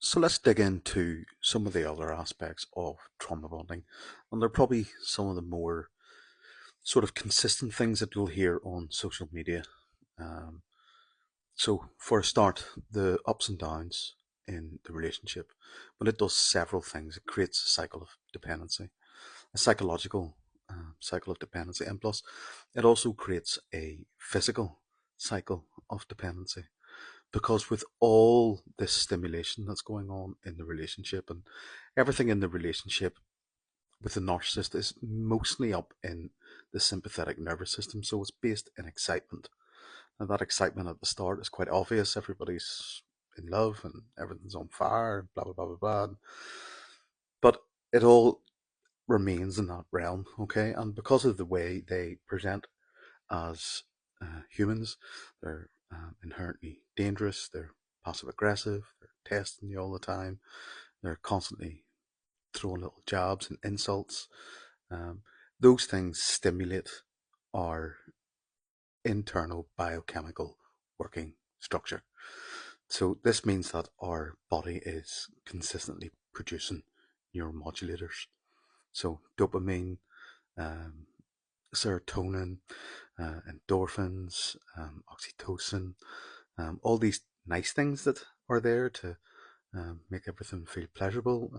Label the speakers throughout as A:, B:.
A: So let's dig into some of the other aspects of trauma bonding. And they're probably some of the more sort of consistent things that you'll hear on social media. Um, so, for a start, the ups and downs in the relationship, but it does several things. It creates a cycle of dependency, a psychological cycle of dependency, and plus, it also creates a physical cycle of dependency. Because with all this stimulation that's going on in the relationship and everything in the relationship with the narcissist is mostly up in the sympathetic nervous system, so it's based in excitement. Now, that excitement at the start is quite obvious. Everybody's in love and everything's on fire, blah, blah, blah, blah, blah. But it all remains in that realm, okay? And because of the way they present as humans, they're inherently dangerous, they're passive aggressive, they're testing you all the time, they're constantly throwing little jabs and insults. Um, those things stimulate our internal biochemical working structure. So this means that our body is consistently producing neuromodulators. So dopamine, um, serotonin, endorphins, oxytocin, all these nice things that are there to make everything feel pleasurable.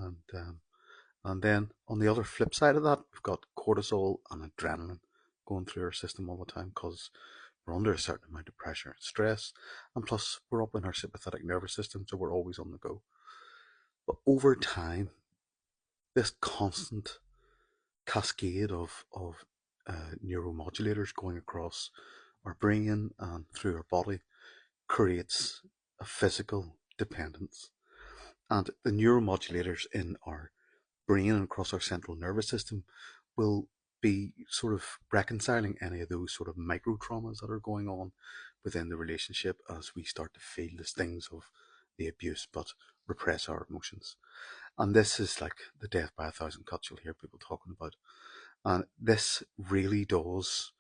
A: And then on the other flip side of that, we've got cortisol and adrenaline going through our system all the time because we're under a certain amount of pressure and stress. And plus, we're up in our sympathetic nervous system, so we're always on the go. But over time, this constant cascade of neuromodulators going across our brain and through our body creates a physical dependence. And the neuromodulators in our brain and across our central nervous system will be sort of reconciling any of those sort of micro traumas that are going on within the relationship as we start to feel the stings of the abuse but repress our emotions. And this is like the death by a thousand cuts you'll hear people talking about. And this really does,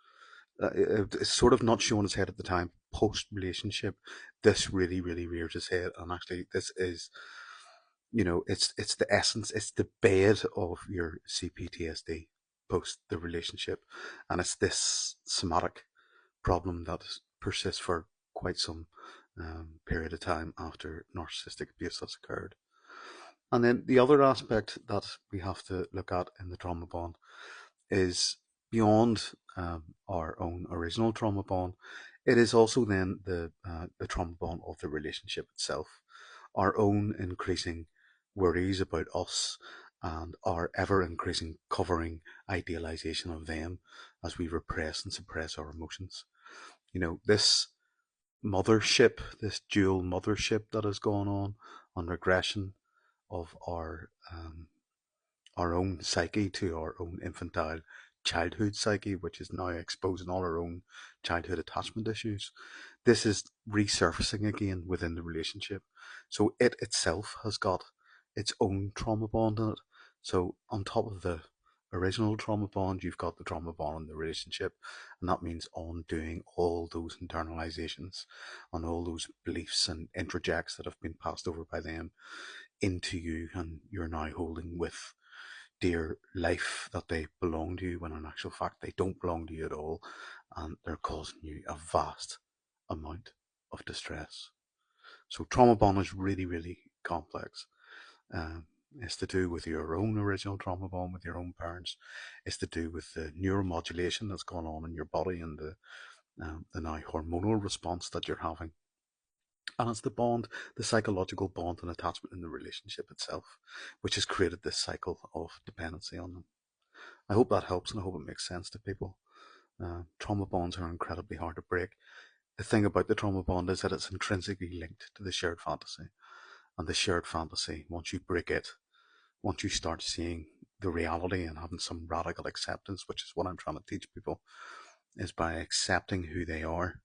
A: it's sort of not showing its head at the time. Post relationship, this really, really rears its head. And actually, this is, it's the essence, it's the bed of your CPTSD post the relationship. And it's this somatic problem that persists for quite some period of time after narcissistic abuse has occurred. And then the other aspect that we have to look at in the trauma bond is beyond our own original trauma bond. It is also then the trauma bond of the relationship itself, our own increasing worries about us and our ever increasing covering idealization of them as we repress and suppress our emotions. This mothership, this dual mothership that has gone on regression of our own psyche to our own infantile childhood psyche, which is now exposing all our own childhood attachment issues. This is resurfacing again within the relationship. So it itself has got its own trauma bond in it. So on top of the original trauma bond, you've got the trauma bond in the relationship, and that means undoing all those internalizations and all those beliefs and introjects that have been passed over by them into you, and you're now holding with dear life that they belong to you when in actual fact they don't belong to you at all, and they're causing you a vast amount of distress. So trauma bond is really, really complex. Um, it's to do with your own original trauma bond with your own parents. It's to do with the neuromodulation that's going on in your body and the now hormonal response that you're having. And it's the bond, the psychological bond and attachment in the relationship itself, which has created this cycle of dependency on them. I hope that helps and I hope it makes sense to people. Trauma bonds are incredibly hard to break. The thing about the trauma bond is that it's intrinsically linked to the shared fantasy. And the shared fantasy, once you break it, once you start seeing the reality and having some radical acceptance, which is what I'm trying to teach people, is by accepting who they are,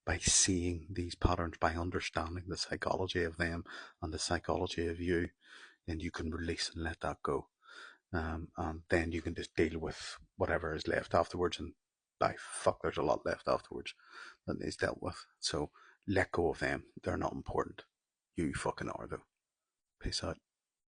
A: by seeing these patterns, by understanding the psychology of them and the psychology of you, then you can release and let that go. And then you can just deal with whatever is left afterwards. And by fuck, there's a lot left afterwards that is dealt with. So let go of them. They're not important. You fucking are, though. Peace out.